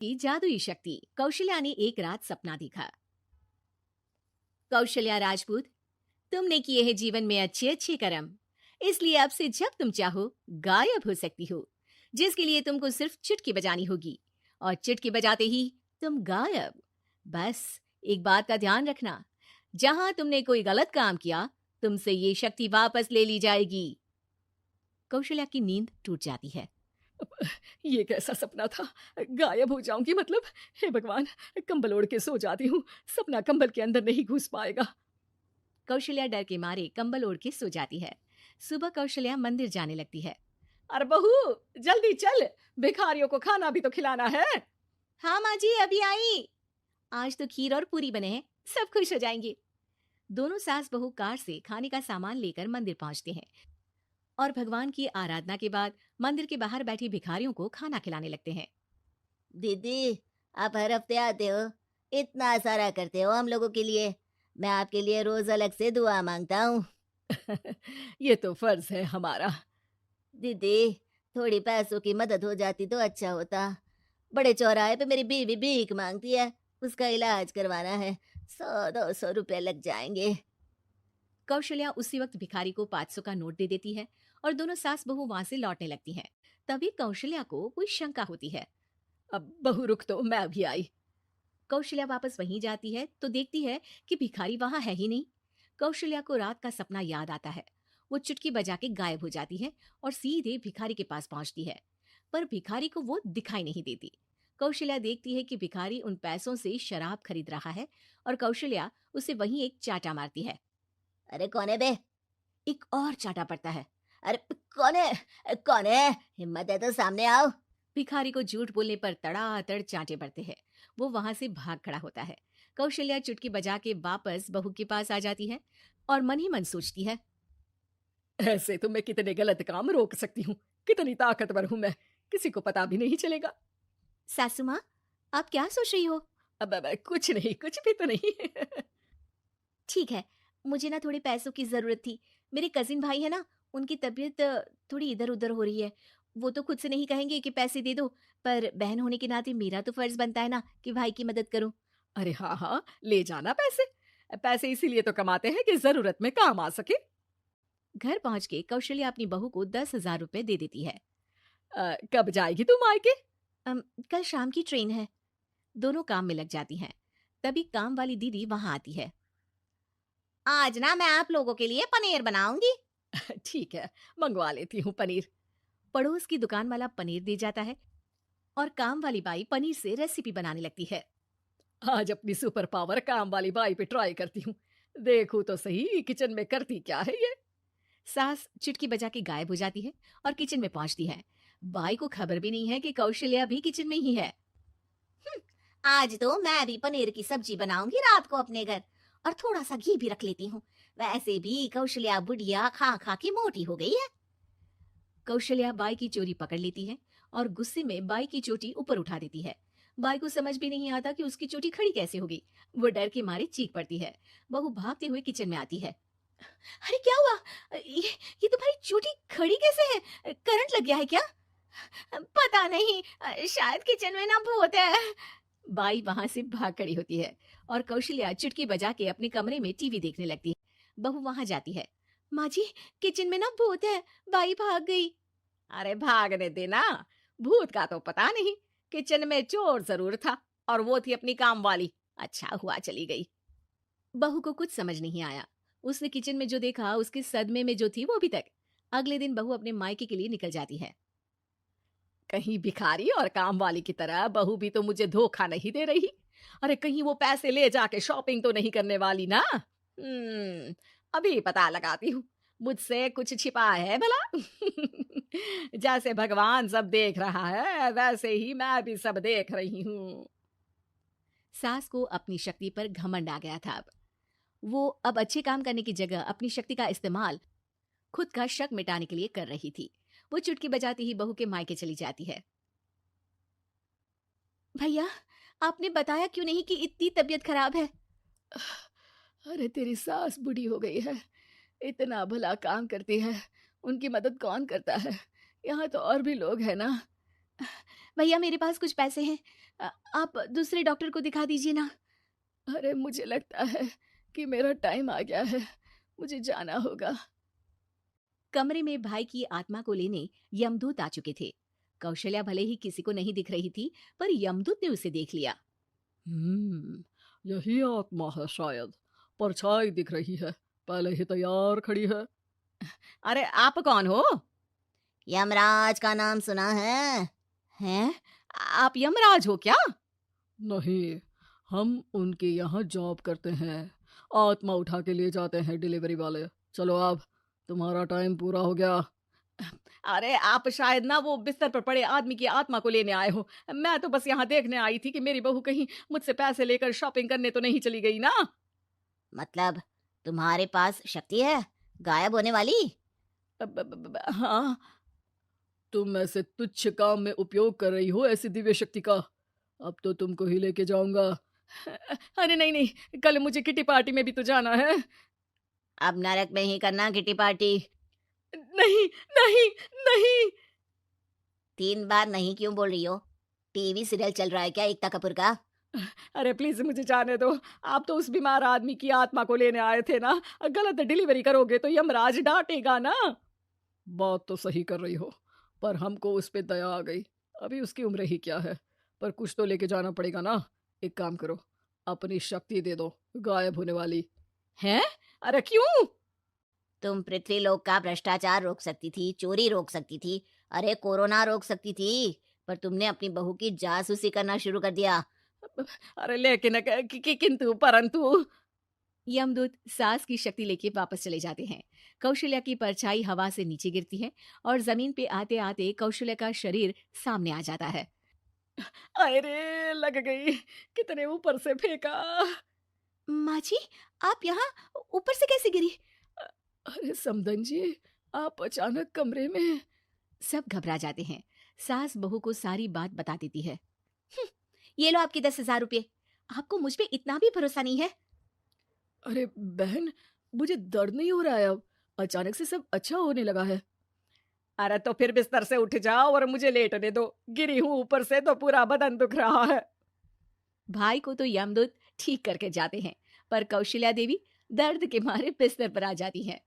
की जादुई शक्ति। कौशल्या ने एक रात सपना देखा। कौशल्या राजपूत, तुमने किए हैं जीवन में अच्छे अच्छे कर्म, इसलिए अब से जब तुम चाहो गायब हो सकती हो, जिसके लिए तुमको सिर्फ चुटकी बजानी होगी और चुटकी बजाते ही तुम गायब। बस एक बात का ध्यान रखना, जहां तुमने कोई गलत काम किया तुमसे ये शक्ति वापस ले ली जाएगी। कौशल्या की नींद टूट जाती है। ये कैसा सपना था? गायब हो जाऊंगी मतलब? हे भगवान, कंबल ओढ़ के सो जाती हूँ, सपना कंबल के अंदर नहीं घुस पाएगा। कौशल्या डर के मारे कंबल ओढ़ के सो जाती है। सुबह कौशल्या मंदिर जाने लगती है। अरे बहू, जल्दी चल, भिखारियों को खाना भी तो खिलाना है। हाँ माँ जी, अभी आई। आज तो खीर और पूरी बने हैं, सब खुश हो जाएंगे। दोनों सास बहू कार से खाने का सामान लेकर मंदिर पहुंचते हैं और भगवान की आराधना के बाद मंदिर के बाहर बैठी भिखारियों को खाना खिलाने लगते हैं। दीदी, आप हर हफ्ते आते हो, इतना सारा करते हो हम लोगों के लिए। मैं आपके लिए रोज अलग से दुआ मांगता हूँ। ये तो फर्ज है हमारा। दीदी, थोड़ी पैसों की मदद हो जाती तो अच्छा होता। बड़े चौराहे पे मेरी बीवी भीख मांगती है, उसका इलाज करवाना है, 100-200 रुपए लग जाएंगे। कौशल्या उसी वक्त भिखारी को 500 का नोट दे देती है और दोनों सास बहू वहां से लौटने लगती हैं। तभी कौशल्या को कोई शंका होती है। अब बहू रुक, तो मैं अभी आई। कौशल्या वापस वहीं जाती है तो देखती है कि भिखारी वहां है ही नहीं। कौशल्या को रात का सपना याद आता है। वो चुटकी बजा के गायब हो जाती है और सीधे भिखारी के पास पहुंचती है, पर भिखारी को वो दिखाई नहीं देती। कौशल्या देखती है कि भिखारी उन पैसों से शराब खरीद रहा है और कौशल्या उसे वहीं एक चाटा मारती है। अरे कौन है बे? एक और चाटा पड़ता है। अरे कौन है? कौन है? हिम्मत है तो सामने आओ। भिखारी को झूठ बोलने पर तड़ातड़ चांटे पड़ते हैं। वो वहां से भाग खड़ा होता है। कौशल्या चुटकी बजा के वापस बहू के पास आ जाती है और मन ही मन सोचती है, ऐसे तो मैं कितने गलत काम रोक सकती हूँ, कितनी ताकतवर हूँ मैं, किसी को पता भी नहीं चलेगा। सासू माँ, आप क्या सोच रही हो? अब कुछ नहीं, कुछ भी तो नहीं। ठीक है, मुझे ना थोड़े पैसों की जरूरत थी। मेरे कजिन भाई है ना, उनकी तबीयत थोड़ी इधर उधर हो रही है। वो तो खुद से नहीं कहेंगे कि पैसे दे दो, पर बहन होने के नाते मेरा तो फर्ज बनता है ना कि भाई की मदद करूं। अरे हाँ हाँ, ले जाना पैसे। पैसे इसीलिए तो कमाते हैं कि जरूरत में काम आ सके। घर पहुंच के कौशल्या अपनी बहू को 10,000 रुपए दे देती है। कब जाएगी तू मायके? कल शाम की ट्रेन है। दोनों काम में लग जाती हैं। तभी काम वाली दीदी वहां आती है। आज ना मैं आप लोगों के लिए पनीर बनाऊंगी। ठीक है, मंगवा लेती हूँ पनीर। पड़ोस की दुकान वाला पनीर दे जाता है और काम वाली बाई पनीर से रेसिपी बनाने लगती है। आज अपनी सुपर पावर काम वाली बाई पे ट्राई करती हूँ, देखूं तो सही किचन में करती क्या है ये। सास चुटकी बजा के गायब हो जाती है और किचन में पहुंचती है। बाई को खबर भी नहीं है कि कौशल्या भी किचन में ही है। आज तो मैं भी पनीर की सब्जी बनाऊंगी रात को अपने घर, और थोड़ा सा घी भी रख लेती हूँ। वैसे भी कौशल्या बुढ़िया खा खा के मोटी हो गई है। कौशल्या बाई की चोरी पकड़ लेती है और गुस्से में बाई की चोटी ऊपर उठा देती है। बाई को समझ भी नहीं आता कि उसकी चोटी खड़ी कैसे होगी। वो डर के मारे चीख पड़ती है। बहू भागते हुए किचन में आती है। अरे क्या हुआ? ये तुम्हारी चोटी खड़ी कैसे है? करंट लग गया है क्या? पता नहीं, शायद किचन में ना भूत है। बाई वहां से भाग खड़ी होती है और कौशल्या चुटकी बजा के अपने कमरे में टीवी देखने लगती है। बहू वहां जाती है। माँ जी, किचन में ना भूत है, बाई भाग गई। अरे भागने देना, भूत का तो पता नहीं, किचन में चोर जरूर था और वो थी अपनी काम वाली। अच्छा हुआ चली गई। बहू को कुछ समझ नहीं आया। उसने किचन में जो देखा उसके सदमे में जो थी वो अभी तक। अगले दिन बहू अपने मायके के लिए निकल जाती है। कहीं भिखारी और काम वाली की तरह बहू भी तो मुझे धोखा नहीं दे रही। अरे कहीं वो पैसे ले जाके शॉपिंग तो नहीं करने वाली ना। अभी पता लगाती हूँ, मुझसे कुछ छिपा है भला। जैसे भगवान सब देख रहा है वैसे ही मैं भी सब देख रही हूँ। सास को अपनी शक्ति पर घमंड आ गया था। वो अब अच्छे काम करने की जगह अपनी शक्ति का इस्तेमाल खुद का शक मिटाने के लिए कर रही थी। वो चुटकी बजाती ही बहू के मायके चली जाती है। भैया, आपने बताया क्यों नहीं कि इतनी तबीयत खराब है? अरे तेरी सास बूढ़ी हो गई है, इतना भला काम करती है, उनकी मदद कौन करता है? यहाँ तो और भी लोग हैं ना। भैया, मेरे पास कुछ पैसे हैं, आप दूसरे डॉक्टर को दिखा दीजिए ना। अरे मुझे लगता है कि मेरा टाइम आ गया है, मुझे जाना होगा। कमरे में भाई की आत्मा को लेने यमदूत आ चुके थे। कौशल्या भले ही किसी को नहीं दिख रही थी, पर यमदूत ने उसे देख लिया। यही आत्मा है शायद, परछाई दिख रही है, पहले ही तैयार खड़ी है। अरे आप कौन हो? यमराज का नाम सुना है? हैं? आप यमराज हो क्या? नहीं, हम उनके यहाँ जॉब करते हैं, आत्मा उठा के ले जाते हैं डिलीवरी वाले। चलो अब, तुम्हारा टाइम पूरा हो गया। अरे आप शायद ना वो बिस्तर पर पड़े आदमी की आत्मा को लेने आए हो। मैं तो बस यहाँ देखने आई थी कि मेरी बहू कहीं मुझसे पैसे लेकर शॉपिंग करने तो नहीं चली गई ना। मतलब तुम्हारे पास शक्ति है गायब होने वाली? हाँ, तुम ऐसे तुच्छ काम में उपयोग कर रही हो ऐसी दिव्य शक्ति का। अब तो तुमको ही लेके जाऊंगा। अरे नहीं नहीं, कल मुझे किटी पार्टी में भी तो जाना है। अब नरक में ही करना किटी पार्टी। नहीं नहीं नहीं। 3 बार नहीं क्यों बोल रही हो? टीवी सीरियल चल रहा है क्या एकता कपूर का? अरे प्लीज मुझे जाने दो। आप तो उस बीमार आदमी की आत्मा को लेने आए थे ना। गलत डिलीवरी करोगे तो यमराज डांटेगा ना। बात तो सही कर रही हो, पर हमको उस पे दया आ गई। अभी उसकी उम्र ही क्या है, पर कुछ तो लेके जाना पड़ेगा ना। एक काम करो, अपनी शक्ति दे दो, गायब होने वाली हैं। अरे क्यों? तुम पृथ्वीलोक का भ्रष्टाचार रोक सकती थी, चोरी रोक सकती थी, अरे कोरोना रोक सकती थी, पर तुमने अपनी बहू की जासूसी करना शुरू कर दिया। अरे लेकिन किंतु परंतु। यमदूत सास की शक्ति लेके वापस चले जाते हैं। कौशल्या की परछाई हवा से नीचे गिरती है और जमीन पे आते आते कौशल्या का शरीर सामने आ जाता है। अरे लग गई, कितने ऊपर से फेंका। माँ जी, आप यहाँ ऊपर से कैसे गिरी? अरे समधन जी, आप अचानक कमरे में। सब घबरा जाते हैं। सास बहू को सारी बात बता देती है। ये लो आपके 10,000 रुपये। आपको मुझ पे इतना भी भरोसा नहीं है? अरे बहन, मुझे दर्द नहीं हो रहा है अब, अचानक से सब अच्छा होने लगा है। अरे तो फिर बिस्तर से उठ जाओ और मुझे लेटने दो, गिरी हूँ ऊपर से तो पूरा बदन दुख रहा है। भाई को तो यमदूत ठीक करके जाते हैं, पर कौशल्या देवी दर्द के मारे बिस्तर पर आ जाती हैं।